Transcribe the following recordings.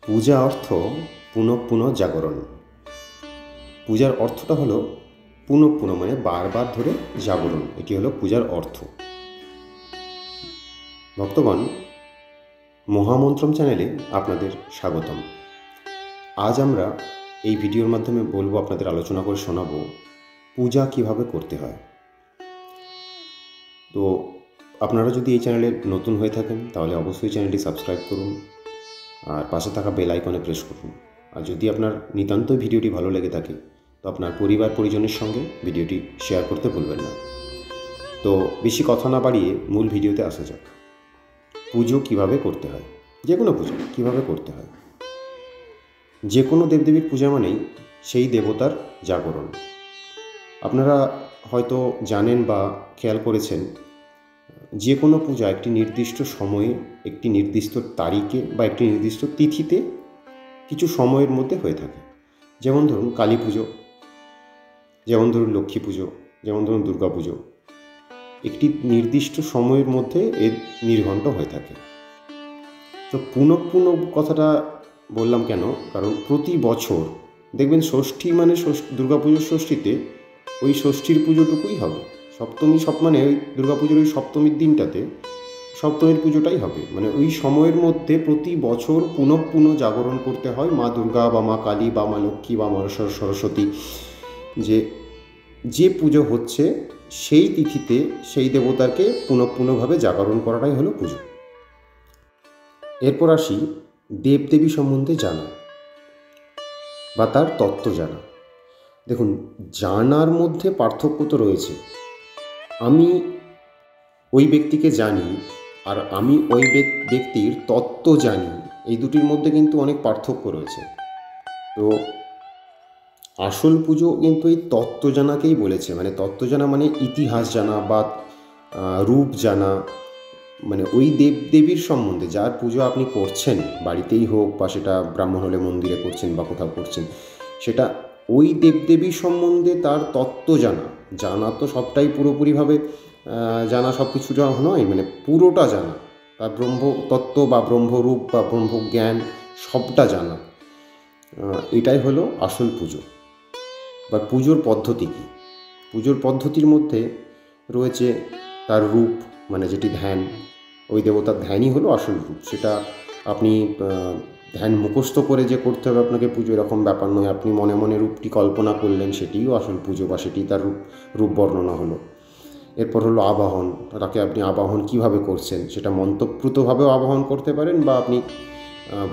পূজা অর্থ পুনঃ পুনঃ জাগরণ। পূজার অর্থটা হলো পুনঃ পুনঃ মানে বারবার ধরে জাগরণ, এটি হলো পূজার অর্থ। ভক্তগণ, মহামন্ত্রম চ্যানেলে আপনাদের স্বাগতম। আজ আমরা এই ভিডিওর মাধ্যমে বলবো, আপনাদের আলোচনা করে শোনাবো পূজা কিভাবে করতে হয়। তো আপনারা যদি এই চ্যানেলে নতুন হয়ে থাকেন তাহলে অবশ্যই চ্যানেলটি সাবস্ক্রাইব করুন আর পাশে থাকা বেল আইকনে প্রেস করুন। আর যদি আপনার নিতান্তই ভিডিওটি ভালো লেগে থাকে তো আপনার পরিবার পরিজনের সঙ্গে ভিডিওটি শেয়ার করতে ভুলবেন না। তো বেশি কথা না বাড়িয়ে মূল ভিডিওতে আসা যাক। পুজো কিভাবে করতে হয়, যে কোনো পুজো কীভাবে করতে হয়। যে কোনো দেবদেবীর পূজা মানেই সেই দেবতার জাগরণ। আপনারা হয়তো জানেন বা খেয়াল করেছেন, যে কোনো পূজা একটি নির্দিষ্ট সময়ে, একটি নির্দিষ্ট তারিখে বা একটি নির্দিষ্ট তিথিতে কিছু সময়ের মধ্যে হয়ে থাকে। যেমন ধরুন কালী পুজো, যেমন ধরুন লক্ষ্মী পুজো, যেমন ধরুন দুর্গা পুজো, একটি নির্দিষ্ট সময়ের মধ্যে এর নির্ঘণ্ট হয়ে থাকে। তো পুনঃ পুনঃ কথাটা বললাম কেন, কারণ প্রতি বছর দেখবেন ষষ্ঠী মানে দুর্গা পুজোর ষষ্ঠীতে ওই ষষ্ঠীর পুজোটুকুই হবে। সপ্তমী মানে ওই দুর্গা পুজোর ওই সপ্তমীর দিনটাতে সপ্তমীর পুজোটাই হবে। মানে ওই সময়ের মধ্যে প্রতি বছর পুনঃ পুনঃ জাগরণ করতে হয় মা দুর্গা বা মা কালী বা মা লক্ষ্মী বা মা সরস্বতী, যে পুজো হচ্ছে সেই তিথিতে সেই দেবতাকে পুনঃ পুনঃভাবে জাগরণ করাটাই হলো পুজো। এরপর আসি দেবদেবী সম্বন্ধে জানা বা তার তত্ত্ব জানা। দেখুন, জানার মধ্যে পার্থক্য তো রয়েছে। আমি ওই ব্যক্তিকে জানি আর আমি ওই ব্যক্তির তত্ত্ব জানি, এই দুটির মধ্যে কিন্তু অনেক পার্থক্য রয়েছে। তো আসল পুজো কিন্তু এই তত্ত্ব জানাকেই বলেছে। মানে তত্ত্ব জানা মানে ইতিহাস জানা বা রূপ জানা, মানে ওই দেবদেবীর সম্বন্ধে যার পুজো আপনি করছেন, বাড়িতেই হোক বা সেটা ব্রাহ্মণ হলে মন্দিরে করছেন বা কোথাও করছেন, সেটা ওই দেবদেবীর সম্বন্ধে তার তত্ত্ব জানা তো সবটাই পুরোপুরিভাবে জানা সব কিছু নয়, মানে পুরোটা জানা, তার ব্রহ্মতত্ত্ব বা ব্রহ্মরূপ বা ব্রহ্মজ্ঞান সবটা জানা, এটাই হলো আসল পুজো। বা পুজোর পদ্ধতি কী? পুজোর পদ্ধতির মধ্যে রয়েছে তার রূপ, মানে যেটি ধ্যান, ওই দেবতার ধ্যানই হলো আসল রূপ। সেটা আপনি ধ্যান মুখস্থ করে যে করতে হবে আপনাকে পুজো, এরকম ব্যাপার নয়। আপনি মনে মনে রূপটি কল্পনা করলেন, সেটিও আসল পুজো বা সেটি তার রূপ বর্ণনা হলো। এরপর হলো আবাহন। তাকে আপনি আবাহন কিভাবে করছেন, সেটা মন্ত্রপ্রুতভাবেও আবাহন করতে পারেন বা আপনি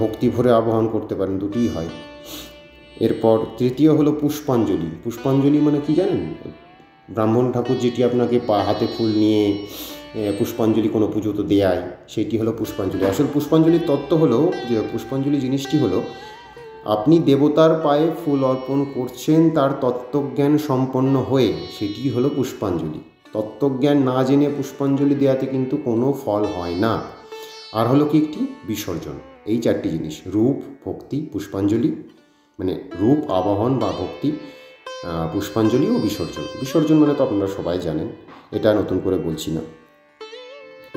ভক্তি ভরে আবাহন করতে পারেন, দুটিই হয়। এরপর তৃতীয় হলো পুষ্পাঞ্জলি। পুষ্পাঞ্জলি মানে কি জানেন? ব্রাহ্মণ ঠাকুর যেটি আপনাকে হাতে ফুল নিয়ে পুষ্পাঞ্জলি কোনো পুজো তো দেয়ায়, সেটি হলো পুষ্পাঞ্জলি। আসল পুষ্পাঞ্জলির তত্ত্ব হলো যে পুষ্পাঞ্জলি জিনিসটি হলো আপনি দেবতার পায়ে ফুল অর্পণ করছেন তার তত্ত্বজ্ঞান সম্পন্ন হয়ে, সেটি হলো পুষ্পাঞ্জলি। তত্ত্বজ্ঞান না জেনে পুষ্পাঞ্জলি দেওয়াতে কিন্তু কোনো ফল হয় না। আর হলো কি একটি বিসর্জন। এই চারটি জিনিস, রূপ, ভক্তি, পুষ্পাঞ্জলি, মানে রূপ, আবাহন বা ভক্তি, পুষ্পাঞ্জলি ও বিসর্জন। বিসর্জন মানে তো আপনারা সবাই জানেন, এটা নতুন করে বলছি না।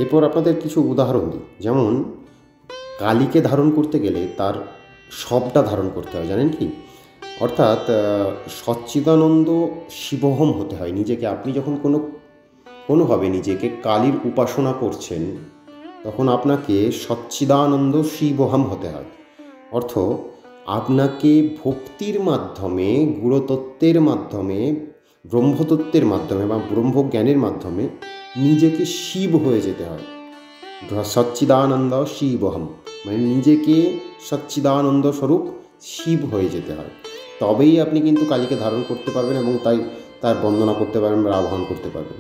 এরপর আপনাদের কিছু উদাহরণ দিই। যেমন কালীকে ধারণ করতে গেলে তার সবটা ধারণ করতে হয়, জানেন কি? অর্থাৎ সচ্চিদানন্দ শিবহম হতে হয় নিজেকে। আপনি যখন কোনোভাবে নিজেকে কালীর উপাসনা করছেন তখন আপনাকে সচ্চিদানন্দ শিবহম হতে হয়। অর্থ, আপনাকে ভক্তির মাধ্যমে, গুরুতত্ত্বের মাধ্যমে, ব্রহ্মতত্ত্বের মাধ্যমে বা ব্রহ্মজ্ঞানের মাধ্যমে নিজেকে শিব হয়ে যেতে হয়। সচ্চিদানন্দ শিবহম মানে নিজেকে সচ্চিদানন্দ স্বরূপ শিব হয়ে যেতে হয়, তবেই আপনি কিন্তু কালীকে ধারণ করতে পারবেন এবং তাই তার বন্দনা করতে পারবেন বা আহ্বান করতে পারবেন।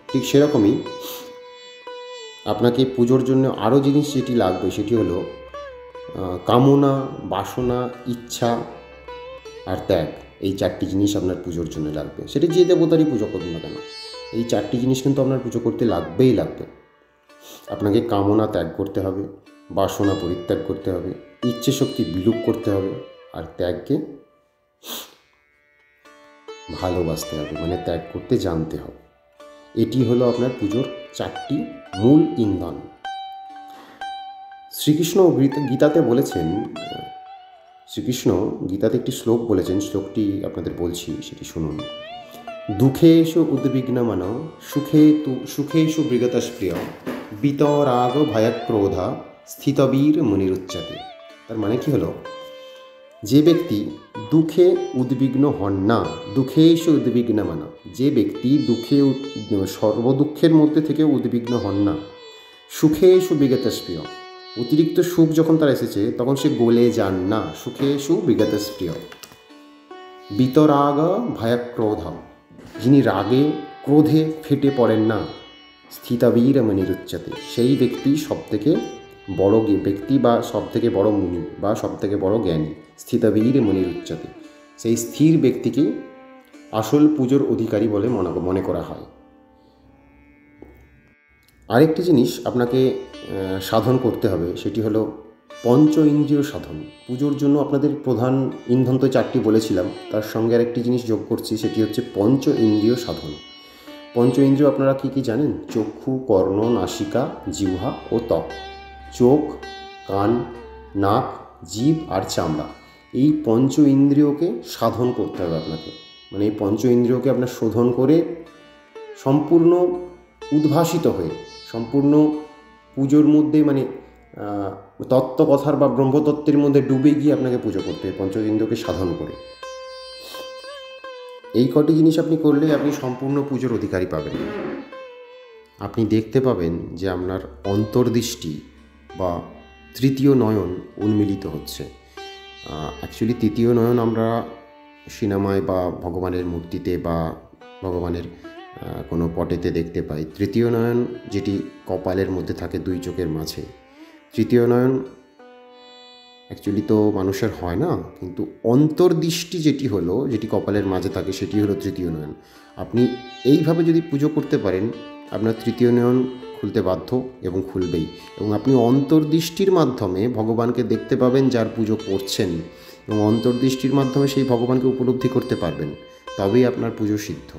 ঠিক সেরকমই আপনাকে পুজোর জন্য আরও জিনিস যেটি লাগবে সেটি হলো কামনা, বাসনা, ইচ্ছা আর ত্যাগ। এই চারটি জিনিস আপনার পুজোর জন্য লাগবে। সেটি যে দেবতারই পুজো করুন না কেন, এই চারটি জিনিস কিন্তু আপনার পুজো করতে লাগবেই লাগবে। আপনাকে কামনা ত্যাগ করতে হবে, বাসনা পরিত্যাগ করতে হবে, ইচ্ছে শক্তি বিলোপ করতে হবে, আর ত্যাগকে ভালোবাসতে হবে, মানে ত্যাগ করতে জানতে হবে। এটি হলো আপনার পুজোর চারটি মূল ইন্ধন। শ্রীকৃষ্ণ গীতাতে বলেছেন, শ্রীকৃষ্ণ গীতাতে একটি শ্লোক বলেছেন, শ্লোকটি আপনাদের বলছি, সেটি শুনুন। দুঃখেষু উদ্বিগ্নমন সুখেষু বিগতস্প্রিয় বিতরাগ ভয়ক্রোধা স্থিতবীর মুনিরুচ্যতে। তার মানে কি হলো, যে ব্যক্তি দুঃখে উদ্বিগ্ন হন না, দুঃখেষু উদ্বিগ্নমন, যে ব্যক্তি সর্বদুঃখের মধ্যে থেকে উদ্বিগ্ন হন না, সুখেষু বিগতস্প্রিয়, অতিরিক্ত সুখ যখন তার এসেছে তখন সে গলে যান না, সুখেষু বিগতস্প্রিয় বিতরাগ ভয়ক্রোধ, যিনি রাগে ক্রোধে ফেটে পড়েন না, স্থিতবীর মুনিরুচ্যতে, সেই ব্যক্তি সবথেকে বড় ব্যক্তি বা সবথেকে বড় মুনি বা সবথেকে বড় জ্ঞানী। স্থিতবীর মুনিরুচ্যতে, সেই স্থির ব্যক্তিকে আসল পুজোর অধিকারী বলে মনে করা হয়। আরেকটি জিনিস আপনাকে সাধন করতে হবে, সেটি হলো পঞ্চ ইন্দ্রিয় সাধন। পুজোর জন্য আপনাদের প্রধান ইন্ধন তো 4টি বলেছিলাম, তার সঙ্গে আরেকটি জিনিস যোগ করছি, সেটি হচ্ছে পঞ্চ ইন্দ্রিয় সাধন। পঞ্চ ইন্দ্রিয় আপনারা কী কী জানেন? চক্ষু, কর্ণ, নাসিকা, জিহ্বা ও ত্বক। চোখ, কান, নাক, জিভ আর চামড়া, এই পঞ্চ ইন্দ্রিয়কে সাধন করতে হবে আপনাকে। মানে এই পঞ্চ ইন্দ্রিয়কে আপনার শোধন করে সম্পূর্ণ উদ্ভাসিত হয়ে, সম্পূর্ণ পুজোর মধ্যে মানে তত্ত্বকথার বা ব্রহ্মতত্ত্বের মধ্যে ডুবে গিয়ে আপনাকে পুজো করতে হবে পঞ্চ ইন্দ্রিয়কে সাধন করে। এই কটি জিনিস আপনি করলে আপনি সম্পূর্ণ পুজোর অধিকারী পাবেন। আপনি দেখতে পাবেন যে আপনার অন্তর্দৃষ্টি বা তৃতীয় নয়ন উন্মিলিত হচ্ছে। অ্যাকচুয়ালি তৃতীয় নয়ন আমরা সিনেমায় বা ভগবানের মূর্তিতে বা ভগবানের কোনো পটেতে দেখতে পাই। তৃতীয় নয়ন যেটি কপালের মধ্যে থাকে, 2 চোখের মাঝে, তৃতীয় নয়ন অ্যাকচুয়ালি তো মানুষের হয় না, কিন্তু অন্তর্দৃষ্টি যেটি কপালের মাঝে থাকে সেটি হলো তৃতীয় নয়ন। আপনি এইভাবে যদি পুজো করতে পারেন, আপনার তৃতীয় নয়ন খুলতে বাধ্য এবং খুলবেই, এবং আপনি অন্তর্দৃষ্টির মাধ্যমে ভগবানকে দেখতে পাবেন যার পুজো করছেন, এবং অন্তর্দৃষ্টির মাধ্যমে সেই ভগবানকে উপলব্ধি করতে পারবেন, তবেই আপনার পুজো সিদ্ধ।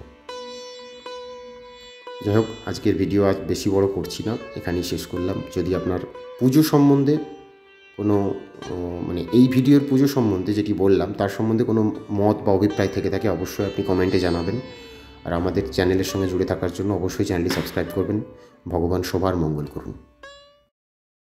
যাই হোক, আজকের ভিডিও আজ বেশি বড় করছি না, এখানেই শেষ করলাম। যদি আপনার পুজো সম্বন্ধে কোনো মানে এই ভিডিওর পুজো সম্বন্ধে যেটি বললাম তার সম্বন্ধে কোনো মত বা অভিপ্রায় থেকে থাকে, অবশ্যই আপনি কমেন্টে জানাবেন। আর আমাদের চ্যানেলের সঙ্গে জুড়ে থাকার জন্য অবশ্যই চ্যানেলটি সাবস্ক্রাইব করবেন। ভগবান সবার মঙ্গল করুন।